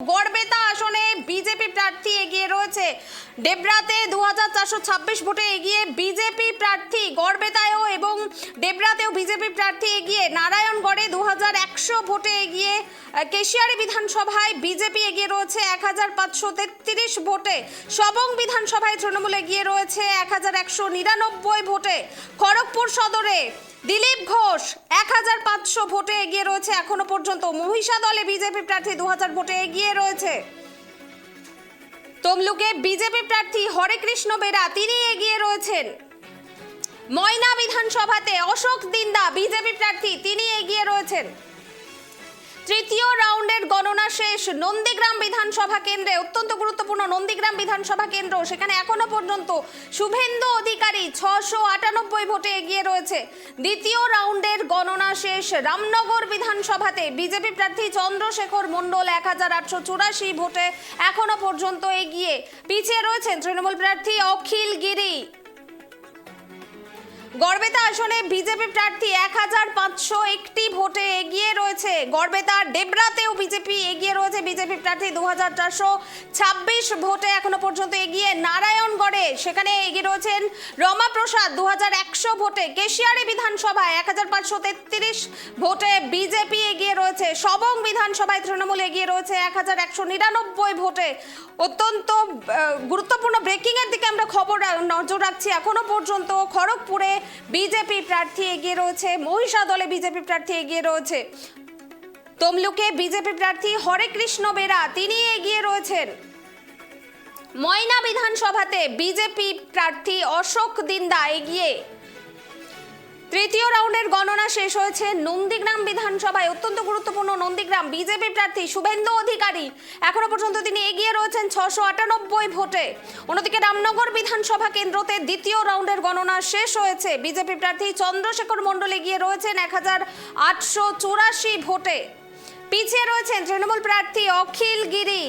গড়বেতা আসনে বিজেপি প্রার্থী এগিয়ে রয়েছে। ডেবরাতে 2426 ভোটে এগিয়ে বিজেপি প্রার্থী, গড়বেতায়ও এবং ডেবরাতেও বিজেপি প্রার্থী এগিয়ে। নারায়ণগড়ে 2100 ভোটে এগিয়ে। কেশিয়ারি বিধানসভায় বিজেপি এগিয়ে রয়েছে 1533 ভোটে। সবং বিধানসভায় তৃণমূল এগিয়ে রয়েছে 1199 ভোটে। খড়গপুর সদরে দিলীপ ঘোষ 1500 ভোটে এগিয়ে রয়েছে এখনো পর্যন্ত। মহিষা দলে বিজেপি প্রার্থী 2000 ভোটে এগিয়ে রয়েছে। তমলুকে বিজেপি প্রার্থী হরেকৃষ্ণ বেরা তিনি এগিয়ে রয়েছেন। ময়না বিধানসভাতে অশোক দিন্দা বিজেপি প্রার্থী তিনি এগিয়ে রয়েছেন। তৃতীয় রাউন্ডের গণনা শেষ নন্দীগ্রাম বিধানসভা কেন্দ্রে, অত্যন্ত গুরুত্বপূর্ণ নন্দীগ্রাম বিধানসভা কেন্দ্র, সেখানে এখনো পর্যন্ত শুভেন্দু অধিকারী 698 ভোটে এগিয়ে রয়েছে। দ্বিতীয় রাউন্ডের গণনা শেষ রামনগর বিধানসভাতে বিজেপি প্রার্থী চন্দ্রশেখর মণ্ডল 1884 ভোটে এখনো পর্যন্ত এগিয়ে। পিছিয়ে রয়েছেন তৃণমূল প্রার্থী অখিল গিরি। গড়বেতা আসনে বিজেপি প্রার্থী 1501 ভোটে এগিয়ে রয়েছে। গড়বেতা ডেবরাতেও বিজেপি এগিয়ে রয়েছে। বিজেপি প্রার্থী 2426 ভোটে এখনো পর্যন্ত এগিয়ে। নারায়ণগড়ে সেখানে এগিয়ে রয়েছেন রমাপ্রসাদ 2100 ভোটে। কেশিয়ারি বিধানসভায় 1533 ভোটে বিজেপি এগিয়ে রয়েছে। সবং বিধানসভায় তৃণমূল এগিয়ে রয়েছে 1199 ভোটে। অত্যন্ত গুরুত্বপূর্ণ ব্রেকিং এর দিকে আমরা নজর রাখছি। এখনো পর্যন্ত খড়গপুরে বিজেপি প্রার্থী এগিয়ে রয়েছে, মহিষা দলে বিজেপি প্রার্থী এগিয়ে রয়েছে। তমলুকে বিজেপি প্রার্থী হরেকৃষ্ণ বেরা তিনি এগিয়ে রয়েছেন। ময়না বিধানসভাতে বিজেপি প্রার্থী অশোক দিন্দা এগিয়ে। তৃতীয় রাউন্ডের গণনা শেষ হয়েছে নন্দীগ্রাম বিধানসভায়, অত্যন্ত গুরুত্বপূর্ণ নন্দীগ্রাম। বিজেপি প্রার্থী শুভেন্দু অধিকারী এখনো পর্যন্ত তিনি এগিয়ে রয়েছেন 698 ভোটে। অন্যদিকে রামনগর বিধানসভা কেন্দ্রতে দ্বিতীয় রাউন্ডের গণনা শেষ হয়েছে। বিজেপি প্রার্থী চন্দ্রশেখর মণ্ডল এগিয়ে রয়েছেন 1884 ভোটে। পিছিয়ে রয়েছেন তৃণমূল প্রার্থী অখিল গিরি।